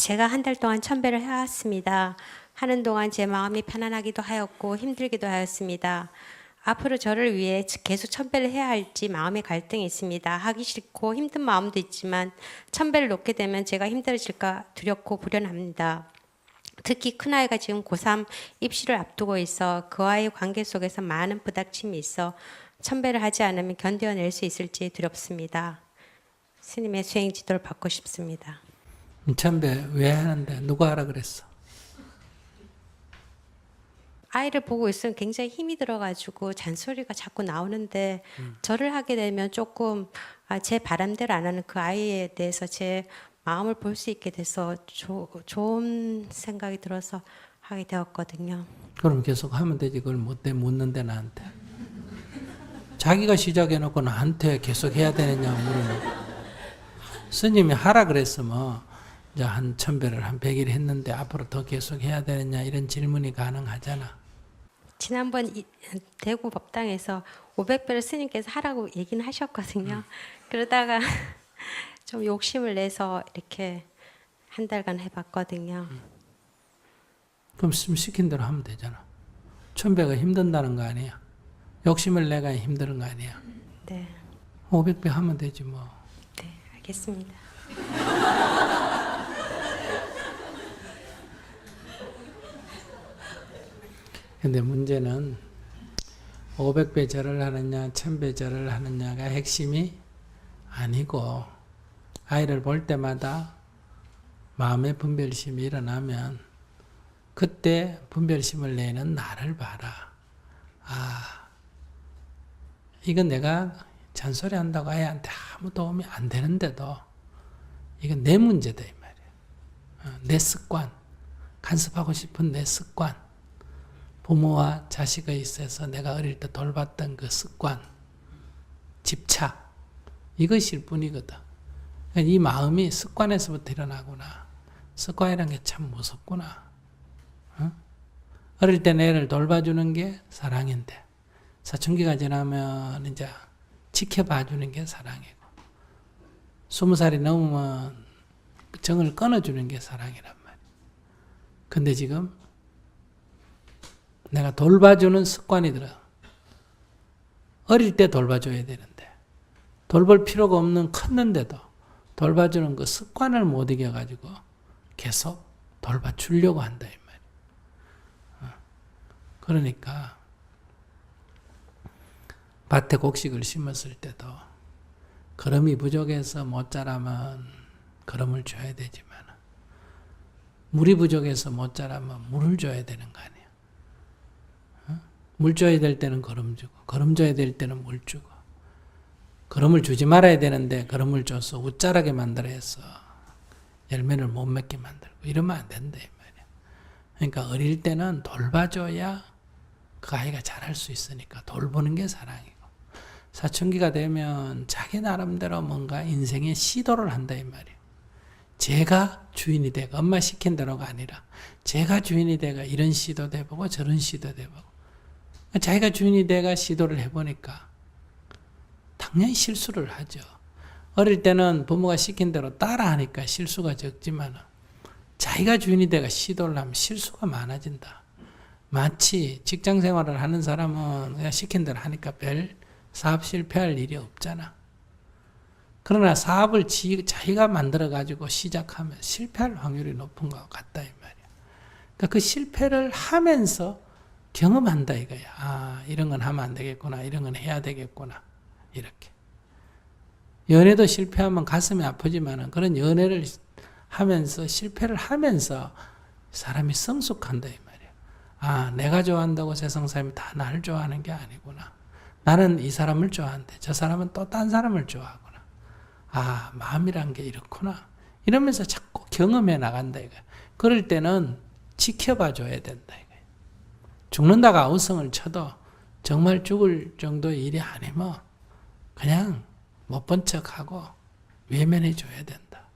제가 한 달 동안 천배를 해왔습니다. 하는 동안 제 마음이 편안하기도 하였고 힘들기도 하였습니다. 앞으로 저를 위해 계속 천배를 해야 할지 마음의 갈등이 있습니다. 하기 싫고 힘든 마음도 있지만 천배를 놓게 되면 제가 힘들어질까 두렵고 불안합니다. 특히 큰아이가 지금 고3 입시를 앞두고 있어 그와의 관계 속에서 많은 부닥침이 있어 천배를 하지 않으면 견뎌낼 수 있을지 두렵습니다. 스님의 수행 지도를 받고 싶습니다. 천배 왜 하는데? 누가 하라 그랬어? 아이를 보고 있으면 굉장히 힘이 들어가지고 잔소리가 자꾸 나오는데 저를 하게 되면 조금 제 바람대로 안 하는 그 아이에 대해서 제 마음을 볼 수 있게 돼서 좋은 생각이 들어서 하게 되었거든요. 그럼 계속 하면 되지. 그걸 묻는데 나한테. 자기가 시작해놓고 나한테 계속 해야 되느냐 물으면. 스님이 하라 그랬으면 이제 한 1000배를 한 100일 했는데 앞으로 더 계속 해야 되느냐 이런 질문이 가능하잖아. 지난번 대구 법당에서 500배를 스님께서 하라고 얘기는 하셨거든요. 그러다가 좀 욕심을 내서 이렇게 한 달간 해봤거든요. 그럼 시킨 대로 하면 되잖아. 1000배가 힘든다는 거 아니야. 욕심을 내가 힘든 거 아니야. 네, 500배 하면 되지 뭐. 네, 알겠습니다. 근데 문제는 500배 절을 하느냐 1000배 절을 하느냐가 핵심이 아니고, 아이를 볼 때마다 마음의 분별심이 일어나면 그때 분별심을 내는 나를 봐라. 아, 이건 내가 잔소리 한다고 아이한테 아무 도움이 안 되는데도 이건 내 문제다 이 말이야. 내 습관, 간섭하고 싶은 내 습관, 부모와 자식에 있어서 내가 어릴 때 돌봤던 그 습관, 집착, 이것일 뿐이거든. 이 마음이 습관에서부터 일어나구나. 습관이란 게 참 무섭구나. 어릴 때 애를 돌봐주는 게 사랑인데, 사춘기가 지나면 이제 지켜봐주는 게 사랑이고, 20살이 넘으면 정을 끊어주는 게 사랑이란 말이야. 근데 지금 내가 돌봐주는 습관이 들어. 어릴 때 돌봐줘야 되는데, 돌볼 필요가 없는 컸는데도 돌봐주는 그 습관을 못 이겨가지고 계속 돌봐주려고 한다 이 말이야. 그러니까 밭에 곡식을 심었을 때도 거름이 부족해서 못 자라면 거름을 줘야 되지만, 물이 부족해서 못 자라면 물을 줘야 되는 거 아니야. 물 줘야 될 때는 거름 주고, 거름 줘야 될 때는 물 주고, 거름을 주지 말아야 되는데 거름을 줘서 웃자라게 만들어서 열매를 못 맺게 만들고, 이러면 안 된다 이 말이야. 그러니까 어릴 때는 돌봐줘야 그 아이가 잘할 수 있으니까 돌보는 게 사랑이고, 사춘기가 되면 자기 나름대로 뭔가 인생의 시도를 한다 이 말이야. 제가 주인이 되고, 엄마 시킨 대로가 아니라 제가 주인이 되고 이런 시도도 해보고 저런 시도도 해보고, 자기가 주인이 돼가 시도를 해보니까 당연히 실수를 하죠. 어릴 때는 부모가 시킨 대로 따라하니까 실수가 적지만, 자기가 주인이 돼가 시도를 하면 실수가 많아진다. 마치 직장 생활을 하는 사람은 그냥 시킨 대로 하니까 별 사업 실패할 일이 없잖아. 그러나 사업을 자기가 만들어가지고 시작하면 실패할 확률이 높은 것 같다 이 말이야. 그러니까 그 실패를 하면서 경험한다 이거야. 아, 이런 건 하면 안 되겠구나. 이런 건 해야 되겠구나. 이렇게. 연애도 실패하면 가슴이 아프지만 그런 연애를 하면서, 실패를 하면서 사람이 성숙한다 이 말이야. 아, 내가 좋아한다고 세상 사람이 다 나를 좋아하는 게 아니구나. 나는 이 사람을 좋아하는데 저 사람은 또 딴 사람을 좋아하구나. 아, 마음이란 게 이렇구나. 이러면서 자꾸 경험해 나간다 이거야. 그럴 때는 지켜봐 줘야 된다 이거야. 죽는다고 아우성을 쳐도 정말 죽을 정도의 일이 아니면 그냥 못 본 척하고 외면해 줘야 된다.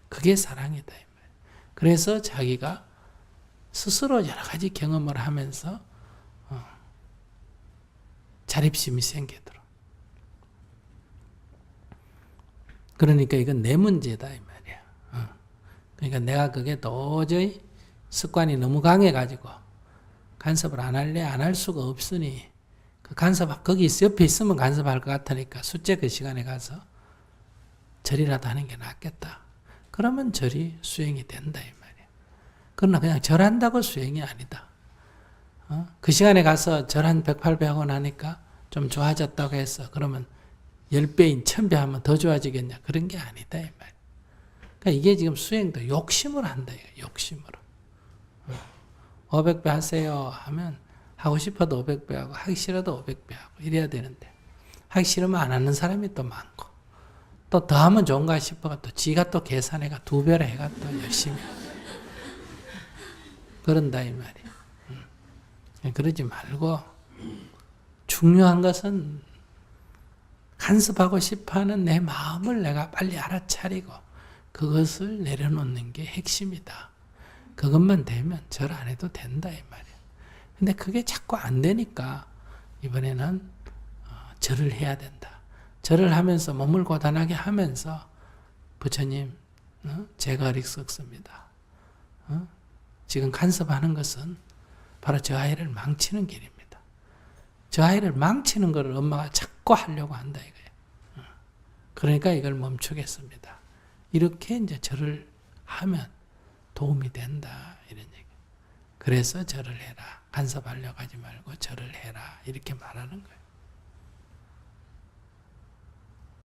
그게 사랑이다. 그래서 자기가 스스로 여러 가지 경험을 하면서 자립심이 생기도록. 그러니까 이건 내 문제다 이 말이야. 그러니까 내가 그게 도저히 습관이 너무 강해가지고 간섭을 안 할래 안 할 수가 없으니 그 간섭 거기 옆에 있으면 간섭할 것 같으니까 숙제 그 시간에 가서 절이라도 하는 게 낫겠다. 그러면 절이 수행이 된다 이 말이야. 그러나 그냥 절한다고 수행이 아니다. 그 시간에 가서 절 한 108배 하고 나니까 좀 좋아졌다고 했어. 그러면 10배인 1000배 하면 더 좋아지겠냐? 그런 게 아니다 이 말이야. 그러니까 이게 지금 수행도 욕심으로 한다 이거 욕심으로. 500배 하세요 하면 하고 싶어도 500배 하고 하기 싫어도 500배 하고 이래야 되는데 하기 싫으면 안 하는 사람이 또 많고 또 더 하면 좋은가 싶어가 또 지가 또 계산해가 2배로 해가 또 열심히 그런다 이 말이야. 그러지 말고 중요한 것은 간섭하고 싶어하는 내 마음을 내가 빨리 알아차리고 그것을 내려놓는 게 핵심이다. 그것만 되면 절 안 해도 된다 이 말이야. 근데 그게 자꾸 안 되니까 이번에는 절을 해야 된다. 절을 하면서 몸을 고단하게 하면서 부처님 제가 어리석습니다. 지금 간섭하는 것은 바로 저 아이를 망치는 길입니다. 저 아이를 망치는 것을 엄마가 자꾸 하려고 한다 이거예요. 그러니까 이걸 멈추겠습니다. 이렇게 이제 절을 하면 도움이 된다 이런 얘기. 그래서 절을 해라. 간섭하려고 하지 말고 절을 해라 이렇게 말하는 거예요.